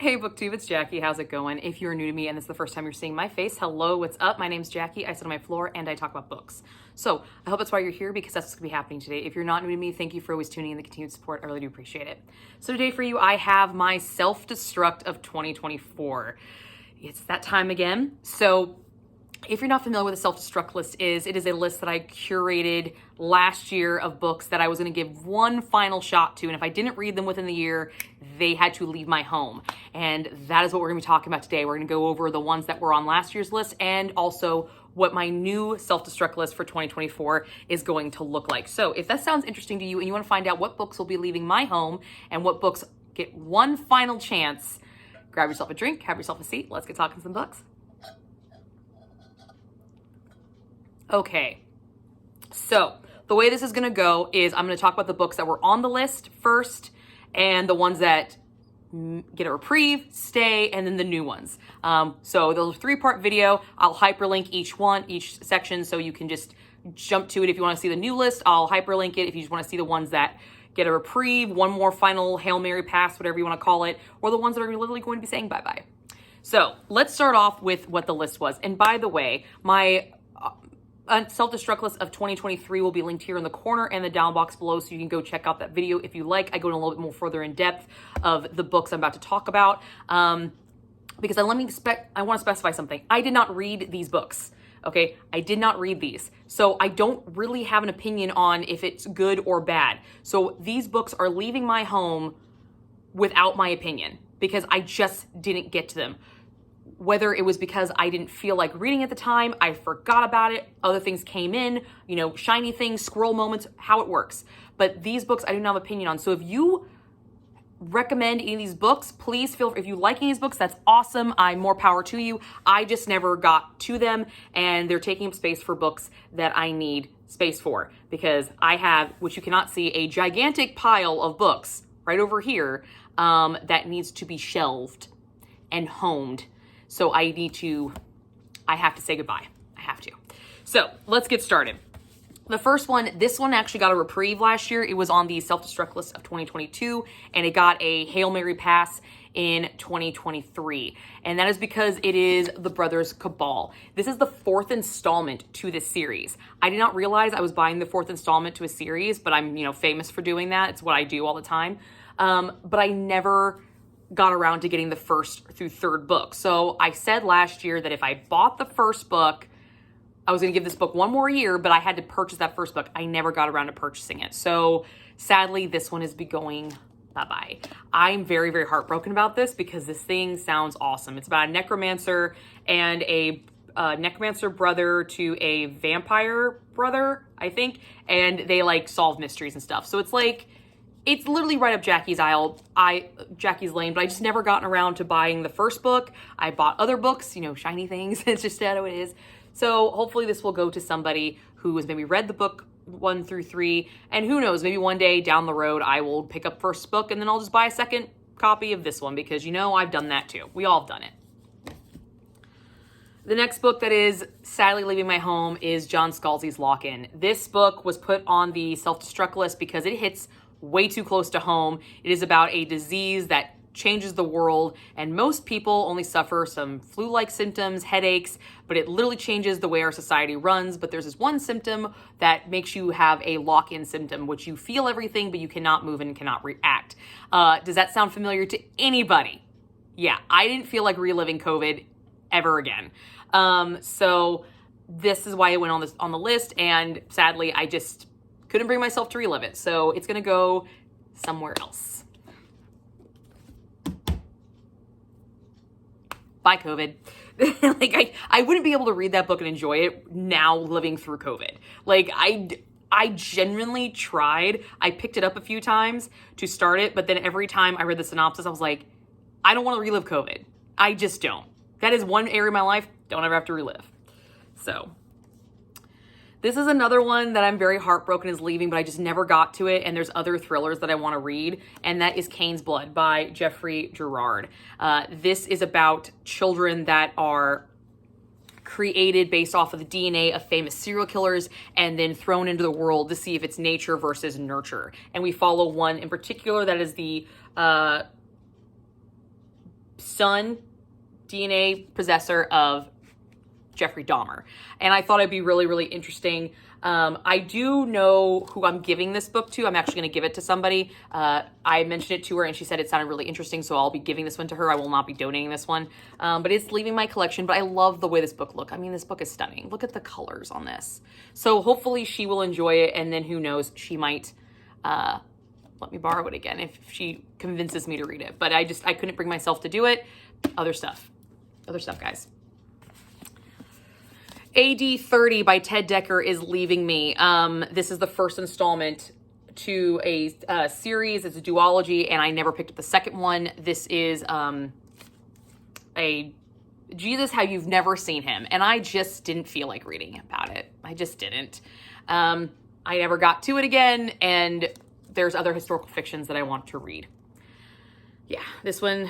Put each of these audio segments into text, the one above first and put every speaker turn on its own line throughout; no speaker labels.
Hey BookTube, it's Jackie. How's it going? If you're new to me and this is the first time you're seeing my face, hello, what's up? My name's Jackie. I sit on my floor and I talk about books. So I hope that's why you're here, because that's what's gonna be happening today. If you're not new to me, thank you for always tuning in, the continued support. I really do appreciate it. So today for you, I have my self-destruct of 2024. It's that time again. So if you're not familiar with the self-destruct list is, it is a list that I curated last year of books that I was going to give one final shot to. And if I didn't read them within the year, they had to leave my home. And that is what we're going to be talking about today. We're going to go over the ones that were on last year's list and also what my new self-destruct list for 2024 is going to look like. So if that sounds interesting to you and you want to find out what books will be leaving my home and what books get one final chance, grab yourself a drink, have yourself a seat. Let's get talking some books. Okay, so the way this is gonna go is I'm gonna talk about the books that were on the list first and the ones that get a reprieve, stay, and then the new ones. So there's a 3-part video. I'll hyperlink each section, so you can just jump to it. If you wanna see the new list, I'll hyperlink it. If you just wanna see the ones that get a reprieve, one more final Hail Mary pass, whatever you wanna call it, or the ones that are literally going to be saying bye-bye. So let's start off with what the list was. And by the way, my self-destruct list of 2023 will be linked here in the corner and the down box below, so you can go check out that video if you like. I go in a little bit more further in depth of the books I'm about to talk about, because I want to specify something. I did not read these books. Okay, I did not read these, so I don't really have an opinion on if it's good or bad. So these books are leaving my home without my opinion because I just didn't get to them. Whether it was because I didn't feel like reading at the time, I forgot about it, other things came in, shiny things, scroll moments, how it works. But these books I do not have an opinion on. So if you recommend any of these books, please if you like any of these books, that's awesome. I'm more power to you. I just never got to them, and they're taking up space for books that I need space for, because I have, which you cannot see, a gigantic pile of books right over here that needs to be shelved and homed. So I have to say goodbye. I have to. So let's get started. The first one, this one actually got a reprieve last year. It was on the self-destruct list of 2022, and it got a Hail Mary pass in 2023. And that is because it is The Brothers Cabal. This is the 4th installment to this series. I did not realize I was buying the 4th installment to a series, but I'm, famous for doing that. It's what I do all the time. But I never got around to getting the 1st through 3rd book. So I said last year that if I bought the 1st book, I was going to give this book one more year, but I had to purchase that 1st book. I never got around to purchasing it. So sadly, this one is going bye-bye. I'm very, very heartbroken about this because this thing sounds awesome. It's about a necromancer and a necromancer brother to a vampire brother, I think, and they solve mysteries and stuff. So it's literally right up Jackie's Jackie's lane, but I just never gotten around to buying the 1st book. I bought other books, shiny things. It's just how it is. So hopefully this will go to somebody who has maybe read the book 1 through 3, and who knows, maybe one day down the road I will pick up 1st book and then I'll just buy a 2nd copy of this one, because I've done that too. We all have done it. The next book that is sadly leaving my home is John Scalzi's Lock-In. This book was put on the self-destruct list because it hits way too close to home. It is about a disease that changes the world, and most people only suffer some flu-like symptoms, headaches, but it literally changes the way our society runs. But there's this one symptom that makes you have a lock-in symptom, which you feel everything, but you cannot move and cannot react. Does that sound familiar to anybody? Yeah, I didn't feel like reliving COVID ever again. So this is why it went on the list, and sadly, I just couldn't bring myself to relive it. So it's gonna go somewhere else. Bye, COVID. I wouldn't be able to read that book and enjoy it now living through COVID. I genuinely tried. I picked it up a few times to start it, but then every time I read the synopsis, I was like, I don't want to relive COVID. I just don't. That is one area of my life don't ever have to relive. So this is another one that I'm very heartbroken is leaving, but I just never got to it. And there's other thrillers that I want to read. And that is Cain's Blood by Jeffrey Gerard. This is about children that are created based off of the DNA of famous serial killers and then thrown into the world to see if it's nature versus nurture. And we follow one in particular that is the son, DNA possessor of Jeffrey Dahmer. And I thought it'd be really, really interesting. I do know who I'm giving this book to. I'm actually going to give it to somebody. I mentioned it to her and she said it sounded really interesting, so I'll be giving this one to her. I will not be donating this one, but it's leaving my collection. But I love the way this book looks. I mean, this book is stunning. Look at the colors on this. So hopefully she will enjoy it, and then who knows, she might let me borrow it again if she convinces me to read it. But I couldn't bring myself to do it. Other stuff, guys. AD 30 by Ted Dekker is leaving me. This is the first installment to a series. It's a duology, and I never picked up the second one. This is a Jesus How You've Never Seen Him, and I just didn't feel like reading about it. I just didn't. I never got to it again, and there's other historical fictions that I want to read. Yeah, this one...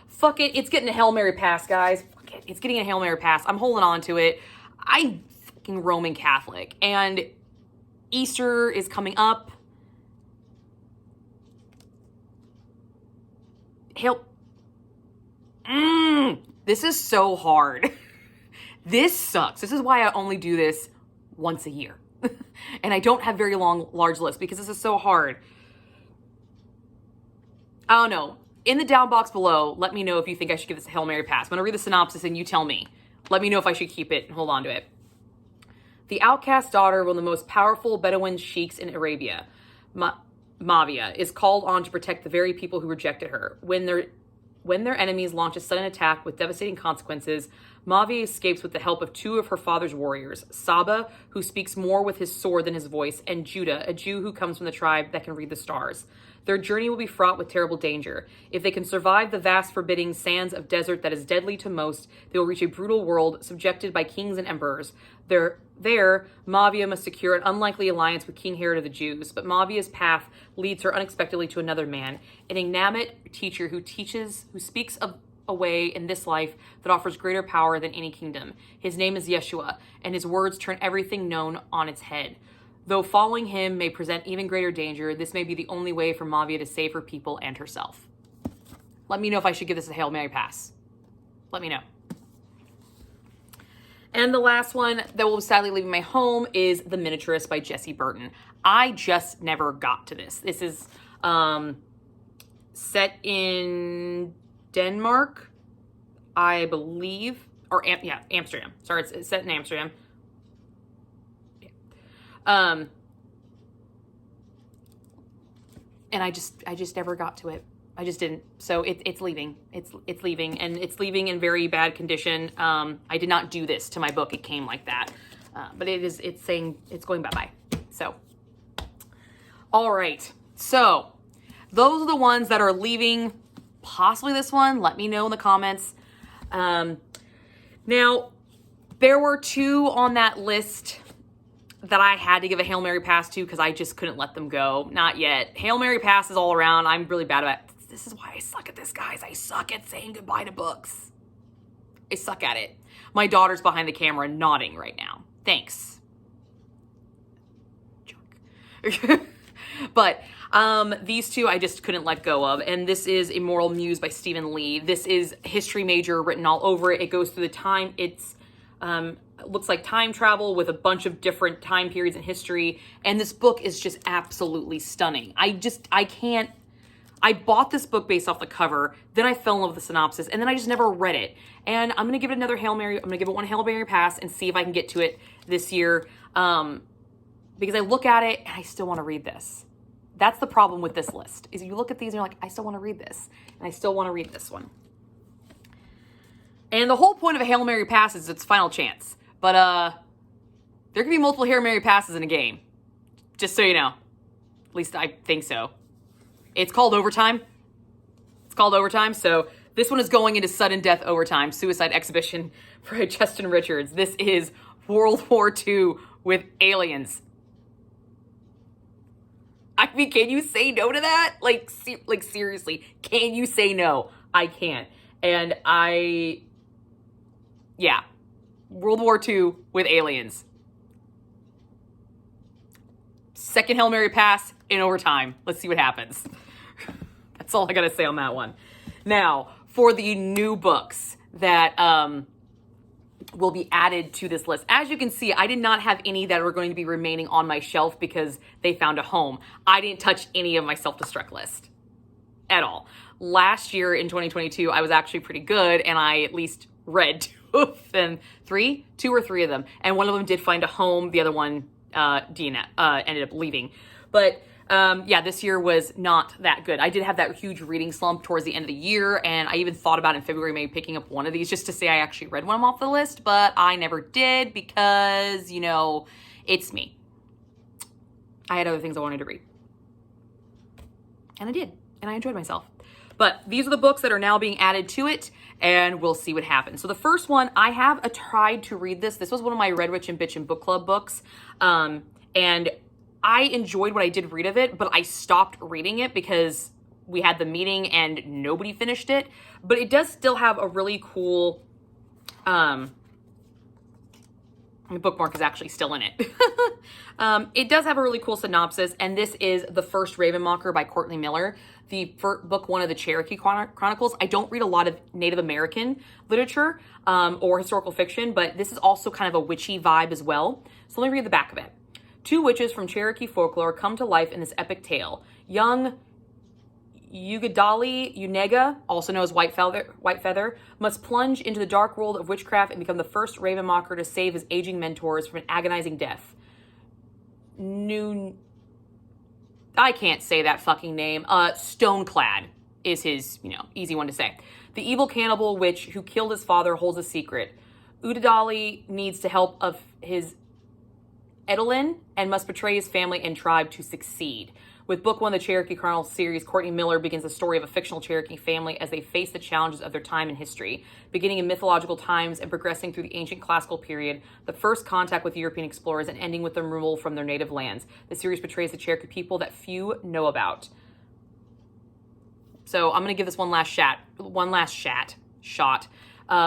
Fuck it, it's getting a Hail Mary pass, guys. Fuck it, it's getting a Hail Mary pass. I'm holding on to it. I'm fucking Roman Catholic, and Easter is coming up. This is so hard. This sucks. This is why I only do this once a year. And I don't have very large lists because this is so hard. I don't know. In the down box below, let me know if you think I should give this a Hail Mary pass. I'm going to read the synopsis and you tell me. Let me know if I should keep it and hold on to it. The outcast daughter of one of the most powerful Bedouin sheiks in Arabia, Mavia, is called on to protect the very people who rejected her. When their enemies launch a sudden attack with devastating consequences, Mavia escapes with the help of two of her father's warriors, Saba, who speaks more with his sword than his voice, and Judah, a Jew who comes from the tribe that can read the stars. Their journey will be fraught with terrible danger. If they can survive the vast, forbidding sands of desert that is deadly to most, they will reach a brutal world subjected by kings and emperors. There, Mavia must secure an unlikely alliance with King Herod of the Jews, but Mavia's path leads her unexpectedly to another man, an enigmatic teacher who speaks of a way in this life that offers greater power than any kingdom. His name is Yeshua, and his words turn everything known on its head. Though following him may present even greater danger, this may be the only way for Mavia to save her people and herself. Let me know if I should give this a Hail Mary pass. Let me know. And the last one that will sadly leave my home is The Miniaturist by Jessie Burton. I just never got to this. This is set in Denmark, I believe. Or, Amsterdam. Sorry, it's set in Amsterdam. And I just never got to it. I just didn't. So it's leaving. It's leaving, and it's leaving in very bad condition. I did not do this to my book. It came like that. But it's saying it's going bye-bye. So, all right. So those are the ones that are leaving, possibly this one. Let me know in the comments. Now, there were two on that list that I had to give a Hail Mary pass to because I just couldn't let them go. Not yet. Hail Mary passes all around. I'm really bad at it. This is why I suck at this, guys. I suck at saying goodbye to books. I suck at it. My daughter's behind the camera nodding right now. Thanks. But these two I just couldn't let go of. And this is Immoral Muse by Stephen Lee. This is history major written all over it. It goes through the time. It's looks like time travel with a bunch of different time periods in history. And this book is just absolutely stunning. I bought this book based off the cover. Then I fell in love with the synopsis. And then I just never read it. And I'm going to give it another Hail Mary. I'm going to give it one Hail Mary pass and see if I can get to it this year. Because I look at it and I still want to read this. That's the problem with this list, is you look at these and you're like, I still want to read this. And I still want to read this one. And the whole point of a Hail Mary pass is its final chance. But there can be multiple Hail Mary passes in a game. Just so you know. At least I think so. It's called Overtime. It's called Overtime. So this one is going into sudden death overtime. Suicide Exhibition by Justin Richards. This is World War II with aliens. I mean, can you say no to that? Like seriously, can you say no? I can't. And yeah. World War II with aliens. Second Hail Mary pass in overtime. Let's see what happens. That's all I gotta say on that one. Now, for the new books that will be added to this list. As you can see, I did not have any that were going to be remaining on my shelf because they found a home. I didn't touch any of my self-destruct list at all. Last year in 2022, I was actually pretty good, and I at least read two or three of them. And one of them did find a home. The other one ended up leaving. But yeah, this year was not that good. I did have that huge reading slump towards the end of the year, and I even thought about in February maybe picking up one of these just to say I actually read one off the list, but I never did because, you know, it's me. I had other things I wanted to read. And I did, and I enjoyed myself. But these are the books that are now being added to it, and we'll see what happens. So the first one, I have tried to read this. This was one of my Read Rich and Bitchin' book club books, and I enjoyed what I did read of it, but I stopped reading it because we had the meeting and nobody finished it. But it does still have a really cool, my bookmark is actually still in it. It does have a really cool synopsis, and this is The First Ravenmocker by Courtney Miller, the book one of the Cherokee Chronicles. I don't read a lot of Native American literature or historical fiction, but this is also kind of a witchy vibe as well. So let me read the back of it. Two witches from Cherokee folklore come to life in this epic tale. Young Ugadali Unega, also known as White Feather, must plunge into the dark world of witchcraft and become the first Ravenmocker to save his aging mentors from an agonizing death. I can't say that fucking name. Stoneclad is his, easy one to say. The evil cannibal witch who killed his father holds a secret. Udadali needs the help of his Edelin and must betray his family and tribe to succeed. With book one of the Cherokee Chronicles series, Courtney Miller begins the story of a fictional Cherokee family as they face the challenges of their time in history. Beginning in mythological times and progressing through the ancient classical period, the first contact with European explorers and ending with the removal from their native lands. The series portrays the Cherokee people that few know about. So I'm going to give this one last shot,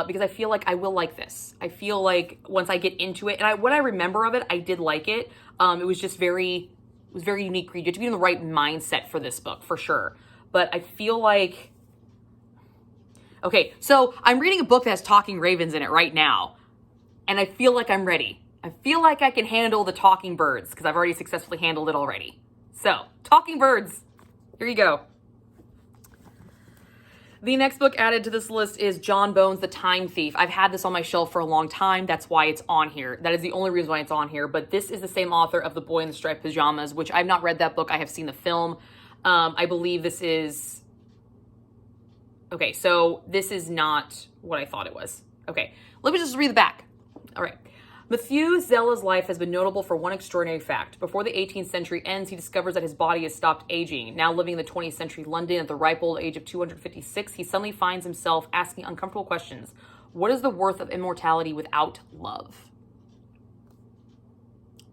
because I feel like I will like this. I feel like once I get into it, and what I remember of it, I did like it. It was just very unique read. You have to be in the right mindset for this book, for sure. But I feel like, okay, so I'm reading a book that has talking ravens in it right now, and I feel like I'm ready. I feel like I can handle the talking birds, because I've already successfully handled it already. So, talking birds, here you go. The next book added to this list is John Bones, The Time Thief. I've had this on my shelf for a long time. That's why it's on here. That is the only reason why it's on here. But this is the same author of The Boy in the Striped Pajamas, which I've not read that book. I have seen the film. I believe this is... Okay, so this is not what I thought it was. Okay, let me just read the back. All right. Methuselah's life has been notable for one extraordinary fact. Before the 18th century ends, he discovers that his body has stopped aging. Now living in the 20th century London at the ripe old age of 256, he suddenly finds himself asking uncomfortable questions. What is the worth of immortality without love?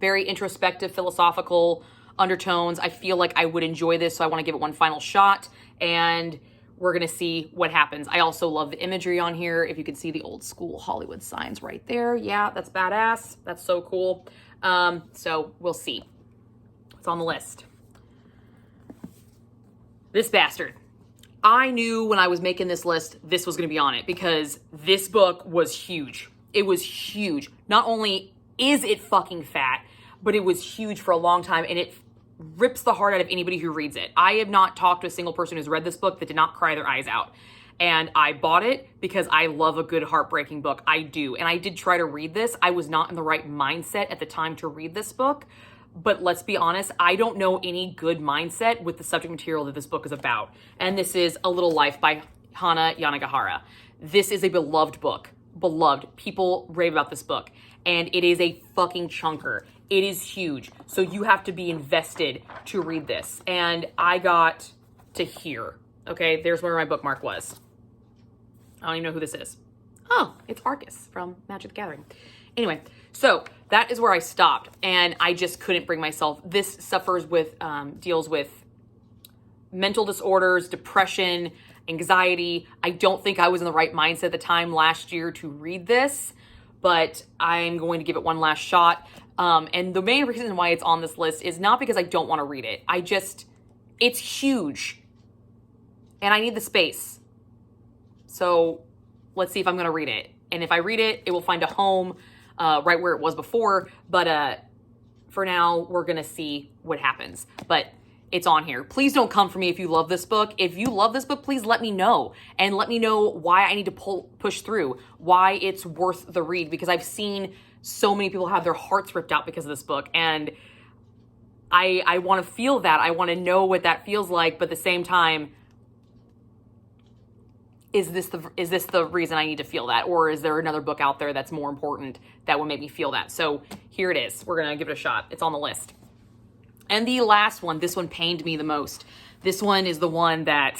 Very introspective, philosophical undertones. I feel like I would enjoy this, so I want to give it one final shot, and we're going to see what happens. I also love the imagery on here. If you can see the old school Hollywood signs right there. Yeah, that's badass. That's so cool. So we'll see. It's on the list. This bastard. I knew when I was making this list, this was going to be on it because this book was huge. It was huge. Not only is it fucking fat, but it was huge for a long time, and it rips the heart out of anybody who reads it. I have not talked to a single person who's read this book that did not cry their eyes out. And I bought it because I love a good heartbreaking book. I do. And I did try to read this. I was not in the right mindset at the time to read this book. But let's be honest, I don't know any good mindset with the subject material that this book is about. And this is A Little Life by Hana Yanagihara. This is a beloved book. Beloved. People rave about this book. And it is a fucking chunker. It is huge. So you have to be invested to read this. And I got to here. Okay, there's where my bookmark was. I don't even know who this is. Oh, it's Arcus from Magic the Gathering. Anyway, so that is where I stopped. And I just couldn't bring myself. This suffers with, deals with mental disorders, depression, anxiety. I don't think I was in the right mindset at the time last year to read this. but I'm going to give it one last shot. And the main reason why it's on this list is not because I don't want to read it. It's huge and I need the space. So let's see if I'm going to read it. And if I read it, it will find a home right where it was before. But for now, we're going to see what happens. But it's on here. Please don't come for me if you love this book. If you love this book, please let me know. And let me know why I need to push through, why it's worth the read. Because I've seen so many people have their hearts ripped out because of this book. And I want to feel that. I want to know what that feels like. But at the same time, is this the reason I need to feel that? Or is there another book out there that's more important that will make me feel that? So here it is. We're going to give it a shot. It's on the list. And the last one, this one pained me the most. This one is the one that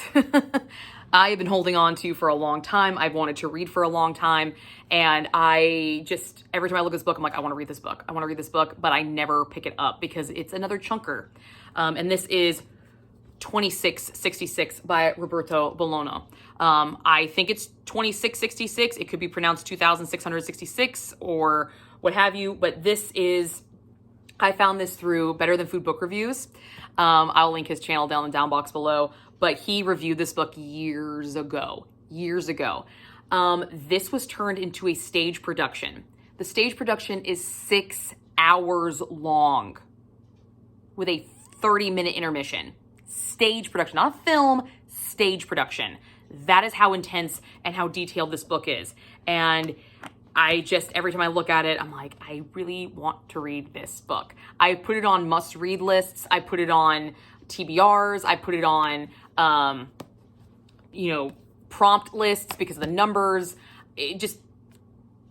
I have been holding on to for a long time. I've wanted to read for a long time. And every time I look at this book, I'm like, I want to read this book. I want to read this book, but I never pick it up because it's another chunker. And this is 2666 by Roberto Bologna. I think it's 2666. It could be pronounced 2666 or what have you, but I found this through Better Than Food book reviews. I'll link his channel down in the down box below, but he reviewed this book years ago. This was turned into a stage production. The stage production is 6 hours long with a 30-minute intermission. Stage production, not a film, stage production. That is how intense and how detailed this book is. And every time I look at it, I'm like, I really want to read this book. I put it on must-read lists. I put it on TBRs. I put it on, prompt lists because of the numbers.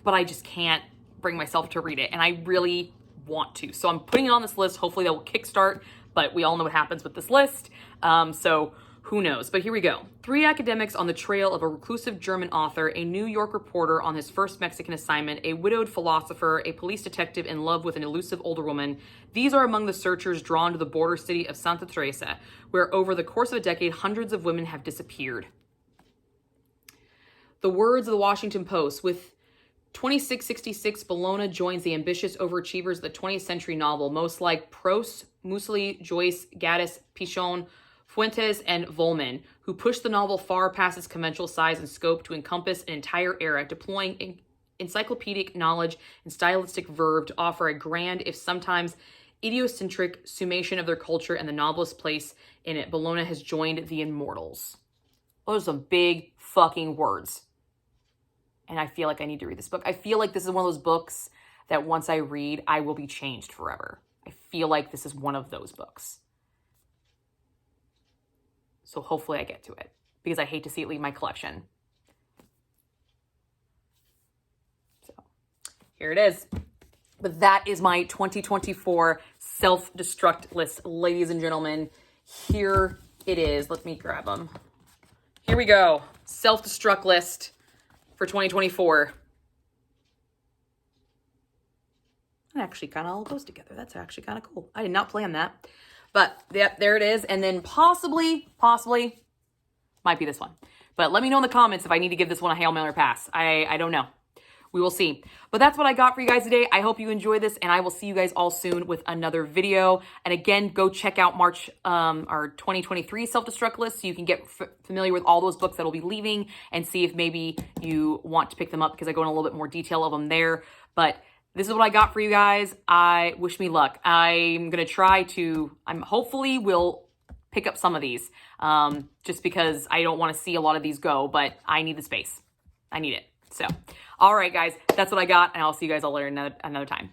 But I just can't bring myself to read it. And I really want to. So I'm putting it on this list. Hopefully that will kickstart, but we all know what happens with this list. So who knows? But here we go. 3 academics on the trail of a reclusive German author, a New York reporter on his first Mexican assignment, a widowed philosopher, a police detective in love with an elusive older woman. These are among the searchers drawn to the border city of Santa Teresa, where over the course of a decade, hundreds of women have disappeared. The words of the Washington Post, with 2666, Bologna joins the ambitious overachievers of the 20th century novel, most like Proust, Mussolini, Joyce, Gaddis, Pichon, Fuentes, and Volman, who pushed the novel far past its conventional size and scope to encompass an entire era, deploying encyclopedic knowledge and stylistic verve to offer a grand, if sometimes idiosyncratic, summation of their culture and the novelist's place in it. Bologna has joined the immortals. Those are some big fucking words. And I feel like I need to read this book. I feel like this is one of those books that once I read, I will be changed forever. I feel like this is one of those books. So hopefully I get to it because I hate to see it leave my collection. So here it is. But that is my 2024 self-destruct list, ladies and gentlemen. Here it is. Let me grab them. Here we go. Self-destruct list for 2024. It actually kind of all goes together. That's actually kind of cool. I did not plan that. But yeah, there it is. And then possibly, might be this one. But let me know in the comments if I need to give this one a Hail Mary pass. I don't know. We will see. But that's what I got for you guys today. I hope you enjoy this, and I will see you guys all soon with another video. And again, go check out our 2023 self-destruct list so you can get familiar with all those books that will be leaving and see if maybe you want to pick them up because I go in a little bit more detail of them there. But this is what I got for you guys. I wish me luck. I'm going to hopefully will pick up some of these just because I don't want to see a lot of these go, but I need the space. I need it. So, all right, guys, that's what I got, and I'll see you guys all later another time.